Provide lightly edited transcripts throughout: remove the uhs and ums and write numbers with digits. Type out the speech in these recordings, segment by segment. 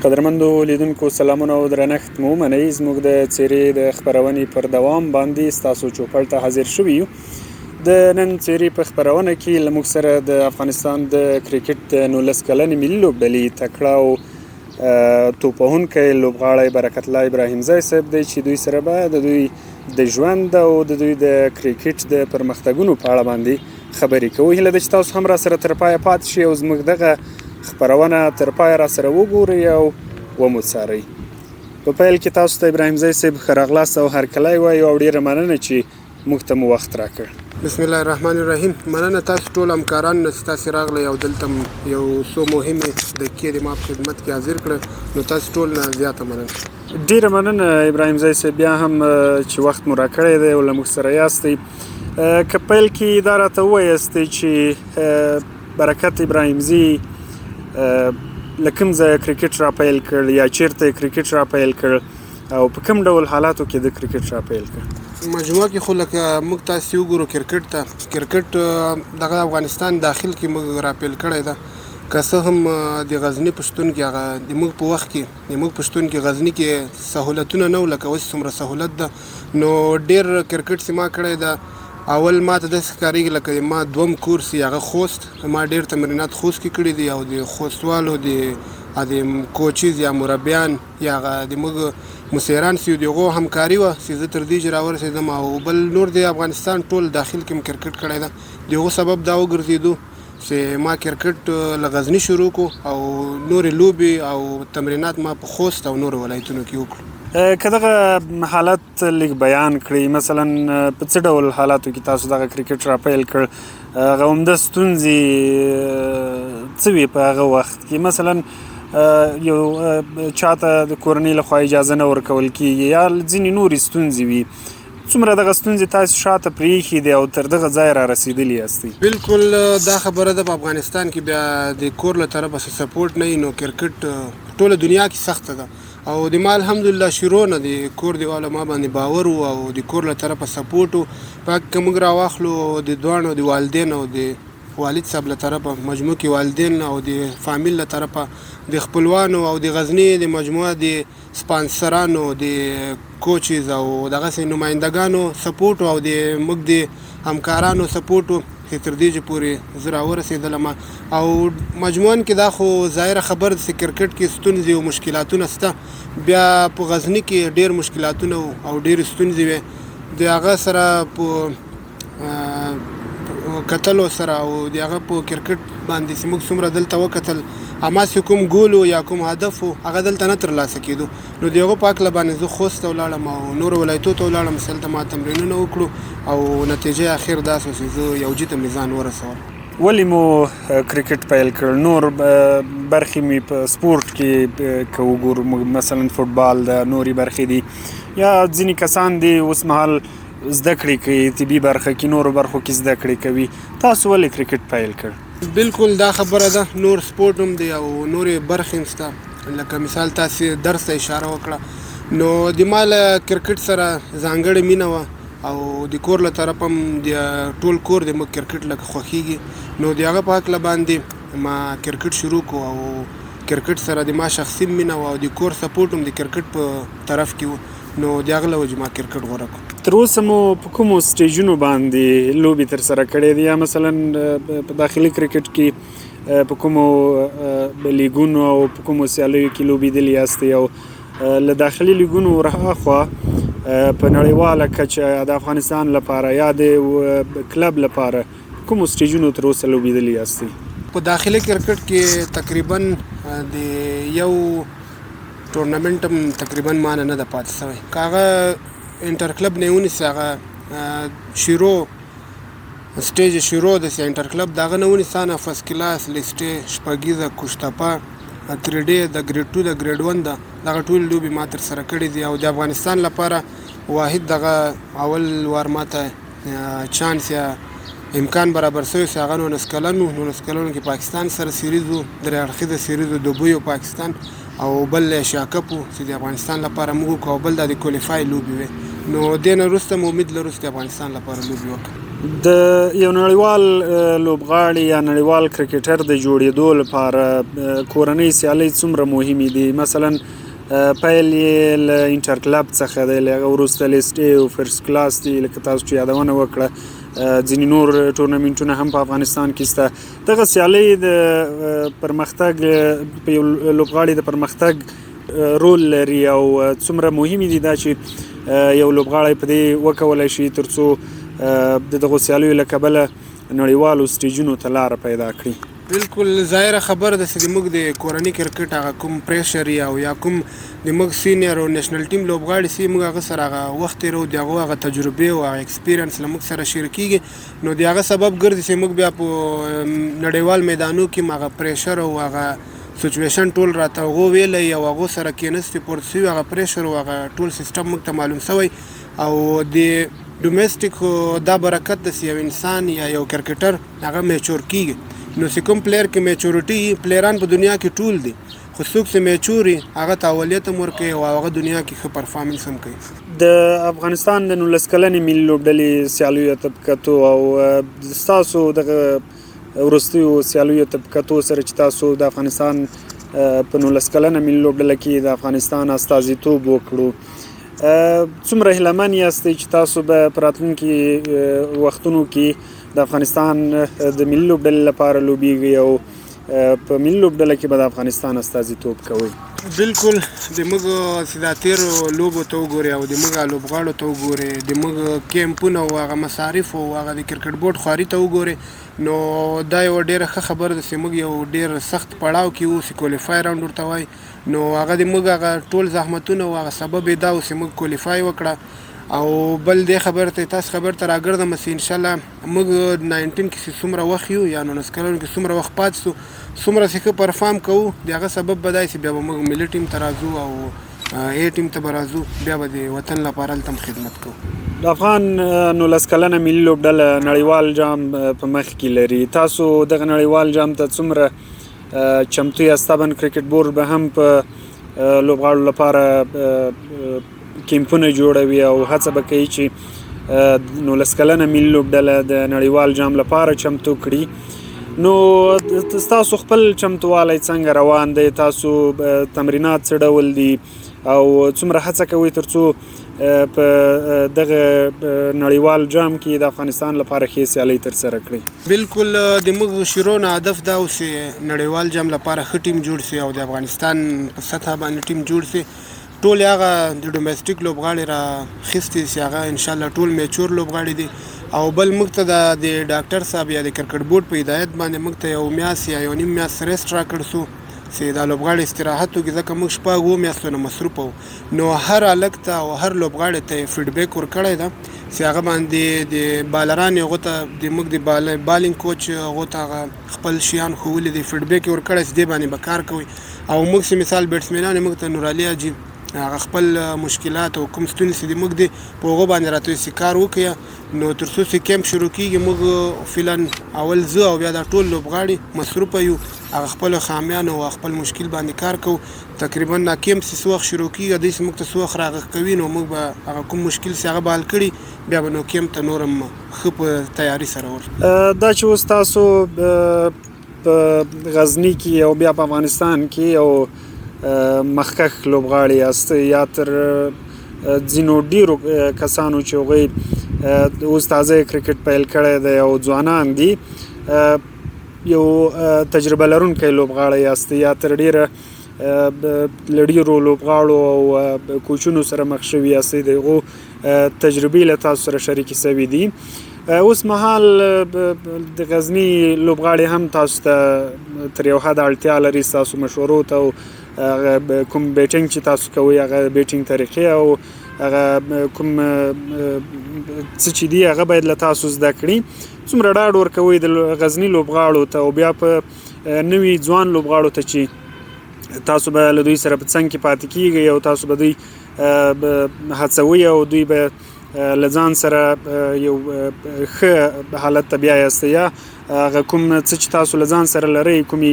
قدرمندو لیدونکو سلامونه او درنښت مو ومنئ. زموږ د څیرې د خپرونې پر دوام باندې ستاسو چوپړ ته حاضر شوي یو. د نن څیرې په خپرونه کې له موږ سره د افغانستان د کرکټ د 19 کلنې ملي لوبډلې تکړه او توپوهونکی لوبغاړی برکت الله ابراهیمزی صاحب دی چې دوی سره به د دوی د ژوند او د دوی د کرکټ د پرمختګونو په اړه باندې خبرې کوو. هیله ده چې تاسو هم را سره تر پایه پاتې شئ او زموږ دغه خپرونه تر پایه را سره وګورئ او ومو څارئ. په پیل کې تاسو ته ابراهیمزی صاحب ښه راغلاست او هرکلی وایو او ډېره مننه چې موږ ته مو وخت راکړ. بسم الله الرحمن الرحیم. مننه تاسو ټول همکارانو نه چې تاسې راغلی او دلته یو څو مهمې دقیقې د ما په خدمت کې حاضر کړه، نو تاسو ټول نه زیاته مننه. ډېره مننه ابراهیمزی صاحب، بیا هم چې وخت مو راکړی دی او له موږ سره یاستئ. که پیل کې دا راته ووایاستئ چې برکت ابراهیمزي له کوم ځایه کرکټ را پیل کړ یا چیرته کرکټ را پیل کړ او په کوم ډول حالاتو کې د کرکټ را پیل کړ؟ مجموعه کې خو لکه موږ تاسې وګورو کرکټ دغه افغانستان داخل کې موږ را پیل کړی ده. که څه هم د غزني په شتون کې هغه د موږ په وخت کې د موږ په شتون کې غزني کې سهولتونه نه وو لکه اوس څومره سهولت ده، نو ډېر کرکټ چې ما کړی ده. اول ما ته داسې ښکارېږي لکه ما دوم کورس هغه خوست، ما ډېر تمرینات خوست کې کړي دي او د خوستوالو د کوچیز یا مربیان یا هغه د موږ مسیران چې د هغو همکاري وه چې زه تر دې چې راورسېدم. او بل نور د افغانستان ټول داخل کې م کرکټ کړی ده. د هغو سبب دا وګرځېدو چې ما کرکټ له غزني شروع کړو او نورې لوبې او تمرینات ما په خوست او نورو ولایتونو کې وکړو. که دغه حالت لږ بیان کړئ، مثلا په څه ډول حالاتو کې تاسو دغه کرکټ را پیل کړ؟ هغه عمده ستونزې څه وې په هغه وخت کې؟ مثلا یو چاته د کورنۍ لخوا اجازه نه ورکول کېږي یا ځینې نورې ستونزې وي. څومره دغه ستونزې تاسو شاته پرېښي دي او تر دغه ځایه را رسېدلي یاستئ؟ بالکل دا خبره ده، په افغانستان کې بیا د کور له طرفه سپورټ نه وي نو کرکټ ټوله دنیا کې سخته ده. او د ما الحمدلله شروع نه د کور دیواله ما باندې باور و او د کور له طرفه سپورټ و. پاک که موږ راواخلو د دواړو د والدین او د والد صاحب له طرفه مجموع کې والدین او د فامیل له طرفه د خپلوانو او د غزني د مجموعه د سپانسرانو د کوچیز او دغسې نمایندګانو سپورټ او د موږ د همکارانو سپورټ چې تر دې چې پورې زه راورسېدلم. او مجموعاً کې دا خو ظاهره خبر ده چې کرکټ کې ستونزې او مشکلاتونه شته. بیا په غزني کې ډېر مشکلاتونه او ډېرې ستونزې وې. د هغه سره په کتلو سره او د هغه په کرکټ باندې چې موږ څومره دلته وکتل هماسې کوم ګول و یا کوم هدف و هغه دلته نه ترلاسه کېدو. نو د هغو په هکله باندې زه خوست ته ولاړم او نورو ولایتو ته ولاړم چې هلته ما تمرینونه وکړو او نتیجه اخر دا شوه چې زه یو جي ته مې ځان ورسول. ولې مو کرکټ پیل کړ؟ نور برخې مې په سپورټ کې که وګورو مثلا فوټبال ده، نورې برخې دي یا ځینې کسان دي اوس مهال زده کړې کوي، طبي برخه کې نورو برخو کې زده کړې کوي. تاسو ولې کرکټ پیل کړ؟ بالکل دا خبره ده، نور سپورټ هم دی او نورې برخې هم شته. لکه مثال تاسې درس ته اشاره وکړه، نو د ما له کرکټ سره ځانګړې مینه وه او د کور له طرفه هم د ټول کور د موږ کرکټ لکه خوښېږي. نو د هغه په هکله باندې ما کرکټ شروع کړو او کرکټ سره د ما شخصي مینه وه او د کور سپورټ هم د کرکټ په طرف کې و. نو د هغه له وجې ما کرکټ غوره کړو. تر اوسه مو په کومو سټیجونو باندې لوبې ترسره کړې دي یا مثلا په داخلي کرکټ کې په کومو لیګونو او په کومو سیالیو کې لوبېدلي یاستئ او له داخلي لیګونو ورهاخوا په نړیواله کچه د افغانستان لپاره یا د کلب لپاره کومو سټیجونو تر اوسه لوبېدلي یاستئ؟ په داخلي کرکټ کې تقریبا د یو ټورنمنټ هم تقریبا ما نه ده پاتې شوی. که هغه انټر کلب نه ونیسي، هغه شروع سټیج شروع د انټر کلب د هغه نه ونیسه نه فرست کلاس، لیسټې، شپږیزه، کوشتپه، 3D د ګریډ 2 د ګریډ 1 دغه ټولې لوبې ما ترسره کړې دي. او د افغانستان لپاره واحد دغه اول وار ما ته چانس یا امکان برابر شوی چې هغه 19 کلن و. 19 کلنو کې پاکستان سره سیریز و، درې اړخیزه سیریز و، دوبۍ او پاکستان، او بل ایشیا کپ و چې د افغانستان لپاره موږ وکړو او بل د کوالیفای لوبې وې. نو دې نه وروسته مو امید لرو چې د افغانستان لپاره لوبې وکړو. د یو نړیوال لوبغاړي یا نړیوال کرکټر د جوړېدو لپاره کورنۍ سیالۍ څومره مهمې دي؟ مثلا پیل یې له انټر کلب څخه دی، له هغه وروسته لیسټ ای او فرست کلاس دي، لکه تاسو چې یادونه وکړه ځینې نور ټورنمنټونه هم په افغانستان کې شته. دغه سیالۍ د پرمختګ په یو لوبغاړي د پرمختګ رول لري او څومره مهمې دي دا چې یو لوبغاړی په دې وکولی شي تر څو د دغو سیالیو له کبله نړیوالو سټیجونو ته لاره پیدا کړي. بالکل ظاهره خبره ده چې زموږ د کورني کرکټ هغه کوم پریشر او یا کوم د موږ سینیر او نېشنل ټیم لوبغاړي چې موږ هغه سره هغه وخت تېرو، د هغه تجربې او هغه اکسپیرینس له موږ سره شیر کېږي، نو د هغه سبب ګرځي چې موږ بیا په نړیوال میدانو کې هغه پریشر او هغه سچویشن ټول راته هغو ویلی او هغو سره کېنستې پورته شوي، هغه پریشر او هغه ټول سیسټم موږ ته معلوم شوی او د ډومیسټیک دا برکت ده چې یو انسان یا یو کرکټر هغه میچور کېږي. نو چې کوم پلیر کې میچورټي پلیران په دنیا کې ټول دي، خو څوک چې میچور وي هغه ته اولیت هم ورکوي او هغه دنیا کې ښه پرفارمنس هم کوي. د افغانستان د 19 کلنې ملي لوبډلې سیالیو ته په کتو او ستاسو دغه وروستیو سیالیو ته په کتو سره چې تاسو د افغانستان په 19 کلنه ملي لوبډله کې د افغانستان استازیتوب وکړو، څومره هیلهمن یاستئ چې تاسو به په راتلونکي وختونو کې د افغانستان د ملي لوبډلې لپاره لوبیږئ او په ملي لوبډله کې به د افغانستان استازیتوب کوئ؟ بالکل د موږ چې دا تېرو لوبو ته وګورئ او د موږ لوبغاړو ته وګورئ، د موږ کیمپونه او هغه مصارف او هغه د کرکټ بورډ خواري ته وګورئ، نو دا یوه ډېره ښه خبره ده چې موږ یو ډېر سخت پړاو کې وو چې کوالیفای راوند ورته وایي، نو هغه د موږ هغه ټول زحمتونه او هغه سبب یې دا و چې موږ کوالیفای وکړه. او بل دې خبر ته تاسو خبر ته راګرځم چې انشاءالله موږ 19 کې چې څومره وخت یو یا 19 کلونو کې څومره وخت پاتې سو، څومره چې ښه پرفارم کوو د هغه سبب به دا چې بیا به موږ ملي ټیم ته راځو او ای ټیم ته به راځو، بیا به د وطن لپاره هلته هم خدمت کوو. د افغان 19 کلنه ملي لوبډله نړیوال جام په مخ کې لري، تاسو دغه نړیوال جام ته څومره چمتو یاست؟ طبعا کرکټ بورډ به هم په لوبغاړو لپاره کیمپونه جوړوي او هڅه به کوي چې 19 کلنه ملي لوبډله د نړیوال جام لپاره چمتو کړي. نو ستاسو خپل چمتووالی څنګه روان دی؟ تاسو تمرینات څه ډول دي او څومره هڅه کوئ تر څو په دغه نړیوال جام کې د افغانستان لپاره ښې سیالۍ ترسره کړئ؟ بالکل د موږ شروع نه هدف دا و چې نړیوال جام لپاره ښه ټیم جوړ شي او د افغانستان په سطحه باندې ټیم جوړ شي. ټول هغه د ډومیسټیک لوبغاړي را خیستي چې هغه انشاءالله ټول میچور لوبغاړي دي، او بل موږ ته د ډاکټر صاحب یا د کرکټ بورډ په هدایت باندې موږ ته یو میاشت یا یو نیم میاشت ریسټ راکړ سو چې دا لوبغاړي استراحت وکړي، ځکه موږ شپږ 7 میاشتو نه مصروف وو. نو هر هلک ته او هر لوبغاړي ته فیډبیک ورکړی ده چې هغه باندې د بالران هغو ته د موږ د بالینګ کوچ هغو ته هغه خپل شیان ښوولي دي، فیډبیک یې ورکړی چې دې باندې به کار کوي. او موږ چې مثال بیټسمینان موږ ته نورعلي حاجي هغه خپل مشکلات او کوم ستونزې چې د موږ دي په هغو باندې راته وایي چې کار وکړه. نو تر څو چې کیمپ شروع کېږي موږ فعلا اول زه او بیا دا ټول لوبغاړي مصروفه یو، هغه خپلو خامیانو او خپل مشکل باندې کار کوو. تقریبا دا کیمپ چې څه وخت شروع کېږي دوی چې موږ ته څه وخت راغږ کوي، نو موږ به هغه کوم مشکل چې هغه به حل کړي بیا به نو کیمپ ته نور هم ښه په تیاري سره ورشو. دا چې اوس تاسو په غزني کې او بیا په افغانستان کې او مخکښ لوبغاړي یاست، یا تر ځینو ډیرو کسانو چې هغوی اوس تازه کرکټ پیل کړی دی او ځوانان دي، یو تجربه لرونکی لوبغاړی یاست، یا تر ډیره له ډیرو لوبغاړو او کوچونو سره مخ شوي یاستئ، د هغو تجربې له تاسو سره شریکې شوي دي. اوس مهال د غزني لوبغاړي هم تاسو ته تر یو حده اړتیا لري، ستاسو مشورو ته او کوم بیټینګ چې تاسو کوئ هغه بیټینګ طریقې او هغه کوم څه چې دي هغه باید له تاسو زده کړي. څومره ډاډ ورکوئ د غزني لوبغاړو ته او بیا په نوي ځوان لوبغاړو ته چې تاسو به له دوی سره په څنګ کې پاتې کیږئ او تاسو به دوی هڅوئ او دوی به له ځان سره یو ښه حالت ته بیا یاستئ، یا هغه کوم څه چې تاسو له ځان سره لرئ، کومې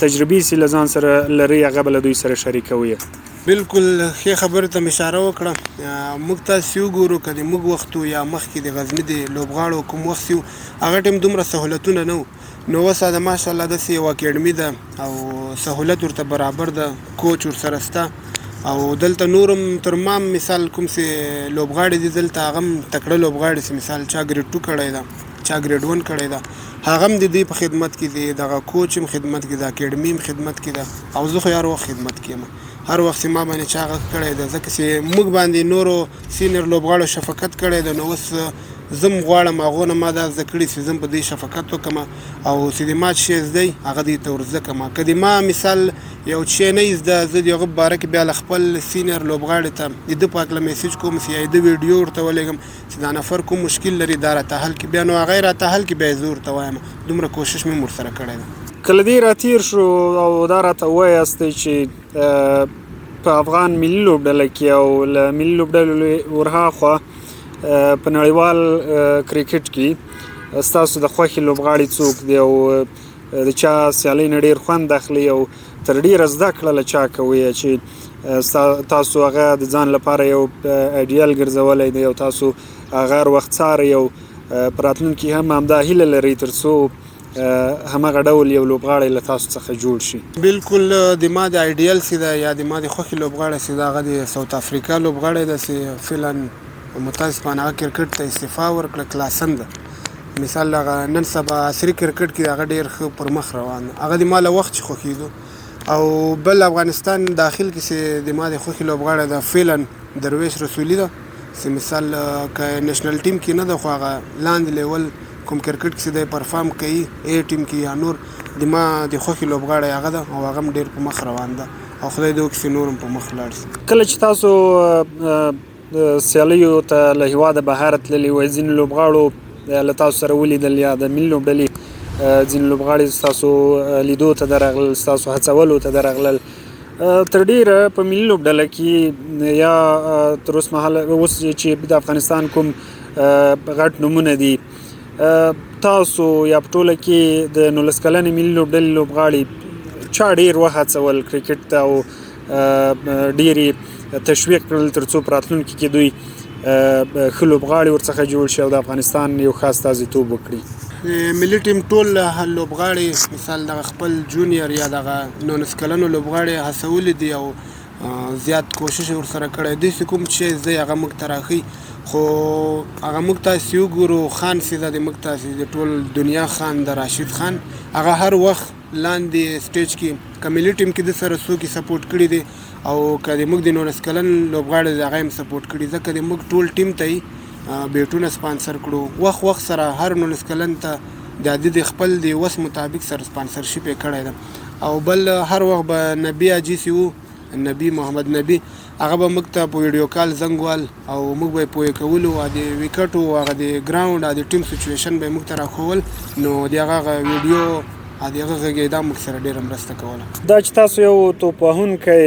تجربې چې له ځان سره لرئ هغه به له دوی سره شریکوئ؟ بالکل ښې خبرې ته مې اشاره وکړه. موږ تاسې وګورو که د موږ وخت و یا مخکې د غزني د لوبغاړو کوم وخت چې و هغه ټایم دومره سهولتونه نه وو. نو اوس د ماشاءالله داسې یو اکیډمي ده او سهولت ورته برابر ده، کوچ ورسره شته او دلته نورم تر ما مثال کوم چې لوبغاړي دي دلته هغه هم تکړه لوبغاړي چې مثال چا ګریډ 2 کړی ده، چا ګریډ 1 کړی ده، هغه هم د دوی په خدمت کې دي، دغه کوچ هم خدمت کې ده، اکیډمي هم خدمت کې ده او زه خو هر وخت خدمت کې یم. هر وخت چې ما باندې چا غږ کړی ده ځکه چې موږ باندې نورو سینیر لوبغاړو شفقت کړی ده، نو اوس زه م غواړم هغو نه ما دا زده کړي چې زه م په دوی شفقت وکړم او چې د ما چې شی زده وي هغه دوی ته ور زده کړم. که د ما مثال یو شی نه زده زه د هغه په باره کې بیا له خپل سینیر لوبغاړي ته د ده په هکله میسیج کوم چې یا د ده ویډیو ورته ولېږم چې دا نفر کوم مشکل لري دا راته حل کړي، بیا نو هغه یې راته حل کړي، بیا یې زه ورته وایم. دومره کوشش مې ورسره کړی ده. کله دې راتیر شو او دا راته ووایاستئ چې په افغان ملي لوبډله کې او له ملي لوبډلو ورهاخوا په نړیوال کرکټ کې ستاسو د خوښې لوبغاړي څوک دی او د چا سیالۍ نه ډېر خوند اخلي او تر ډېره زده کړه له چا کوئ چې تاسو هغه د ځان لپاره یو ایډیال ګرځولی دی او تاسو هغه هر وخت څارئ او په راتلونکي هم همدا هیله لرئ تر څو همغه ډول یو لوبغاړی له تاسو څخه جوړ شي. بالکل د ما د ایډیل چې ده یا د ما د خوښې لوبغاړی چې ده هغه د ساوت افریقا لوبغاړی ده چې فعلا متاسفانه هغه کرکټ ته استعفا ورکړه، کلاسن ده. مثال هغه نن سبا عصري کرکټ کې هغه ډېر ښه پر مخ روان ده، هغه د ما له وخت چې خوښېدو. او بل افغانستان داخل کې چې د ما د خوښې لوبغاړی ده فعلا درویش رسولي ده چې مثال که نېشنل ټیم کې نه ده خو هغه لاندې لیول کوم کرکټ کې چې دی پرفارم کوي ای ټیم کې یا نور د ما د خوښې لوبغاړی هغه ده او هغه هم ډېر په مخ روان ده او خدای دې وکړي چې نور هم په مخ لاړ شي. کله چې تاسو سیالیو ته له هېواده بهر تللي وای ځینو لوبغاړو له تاسو سره ولیدل یا د ملي لوبډلې ځینې لوبغاړي ستاسو لیدو ته درغلل، ستاسو هڅولو ته درغلل. تر ډېره په ملي لوبډله کې یا تر اوس مهاله اوس چې د افغانستان کوم غټ نومونه دي تاسو یا په ټوله کې د 19 کلنې ملي لوبډلې لوبغاړي چا ډېر وهڅول کرکټ ته او ډېر یې تشویق کړل تر څو په راتلونکي کې دوی ښه لوبغاړي ورڅخه جوړ شي او د افغانستان یو ښه استازیتوب وکړي. ملي ټیم ټول لوبغاړي مثال دغه خپل جونیئر یا دغه 19 کلنو لوبغاړي هڅولي دي او زیات کوشش ورسره کړی دی چې کوم شی زده هغه موږ ته راښي، خو هغه موږ تاسې وګورو خان چې ده د موږ تاسې د ټول دنیا خان د راشد خان هغه هر وخت لاندې سټیج کې که ملي ټیم کې د سره څوک یې سپورټ کړي دي او که د موږ د 19 کلن لوبغاړي دی هغه یې هم سپورټ کړي، ځکه د موږ ټول ټیم ته یې بیټونه سپانسر کړو، وخت سره هر 19 کلن ته د خپل د وس مطابق سره سپانسرشپ یې کړی ده. او بل هر وخت به نبي حاجي چې و نبي محمد نبي هغه به موږ ته په ویډیو کال زنګ وال او موږ به یې پوهې کولو او د ویکټو هغه د ګراونډ او د ټیم سچویشن به یې موږ ته راښول، نو د هغه ویډیو او د هغه غږېدا موږ سره ډېره مرسته کوله. دا چې تاسو یو توپ وهونکی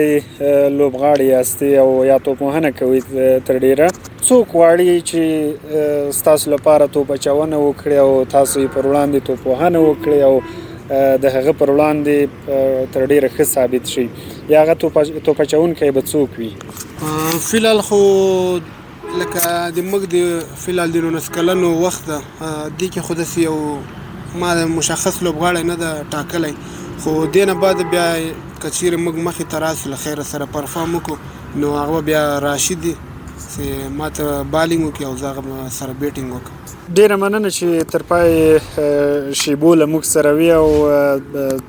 لوبغاړی یاستئ او یا توپ وهنه کوئ تر ډېره څوک غواړي چې ستاسو لپاره توپ اچونه وکړي او تاسو یې پر وړاندې توپ وهنه وکړي او د هغه پر وړاندې تر ډېره ښه ثابت شي، یا هغه توپ اچونکی به څوک وي؟ فلحال خو لکه د موږ د فلحال د 19 کلنو وخت ده دې کې خو داسې یو ما مشخص لوبغاړی نه ده ټاکلی، خو دې نه بعد بیا که چیرې موږ مخې ته راسو له خیره سره پرفارم وکړو نو هغه بیا راشد دی چې ما ته بالینګ وکړي او زه هغه سره بیټینګ وکړم. ډېره مننه چې تر پای شیبو له موږ سره وي او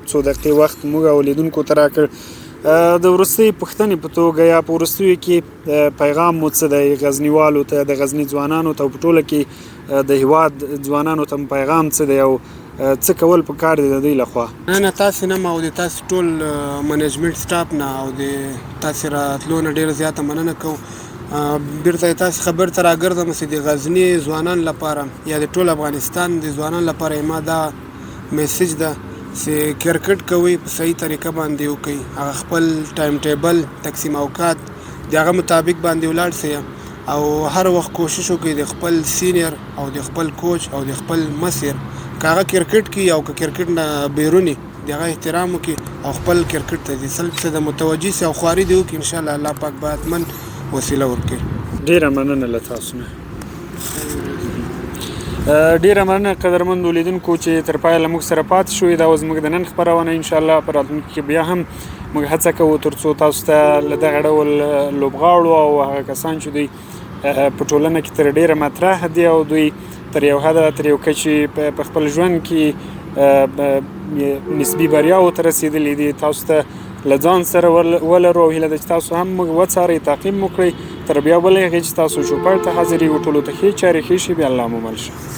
څو دقیقې وخت موږ او لیدونکو ته راکړ. د وروستۍ پوښتنې په توګه یا په وروستیو کې پیغام مو څه دی غزنیوالو ته، د غزني ځوانانو ته او په ټوله کې د هېواد ځوانانو ته پیغام څه دی او څه کول پکار دي د دوی لخوا؟ نه تاسې نه او د تاسې ټول منیجمنټ سټاف نه او د تاسې راتلو نه ډېره زیاته مننه کوو. بیرته تاسې خبر ته راګرځم چې د غزني ځوانانو لپاره یا د ټول افغانستان د ځوانانو لپاره ما دا میسیج ده چې کرکټ کوئ په صحیح طریقه باندې وکړئ، هغه خپل ټایم ټیبل تقسیم اوقات د هغه مطابق باندې ولاړ سئ او هر وخت کوشش وکړئ د خپل سینیر او د خپل کوچ او د خپل مشر که هغه کرکټ کوي او که کرکټ نه بیرونی دغه احترام وکړي او خپل کرکټ ته د 100% متوجي سي او خواري دې وکړي. انشاءالله الله پاک به حتمن وسیله ورکړي. ډیره مننه له تاسو نه. ډیره مننه قدرمنو لیدونکو چې تر پایه له موږ سره پاتې شوئ. دا زموږ د نن خپرونه انشاءالله په راتلونکي کې بیا هم موږ هڅه کوو تر څو تاسو ته له دغه ډول لوبغاړو او هغه کسان چې دوی په ټولنه کې تر ډیره مطرح دي او دوی تر یو حده تر یو کچې په خپل ژوند کې نسبي بریاوو ته رسېدلي دي، تاسو ته له ځان سره ولرو او هیله ده چې تاسو هم موږ وڅارئ، تعقیب مو کړئ. تر بیا بلې هغې چې تاسو چوپړ ته حاضر یو، ټولو ته ښې چارې ښې شي. بیا الله مو مل شه.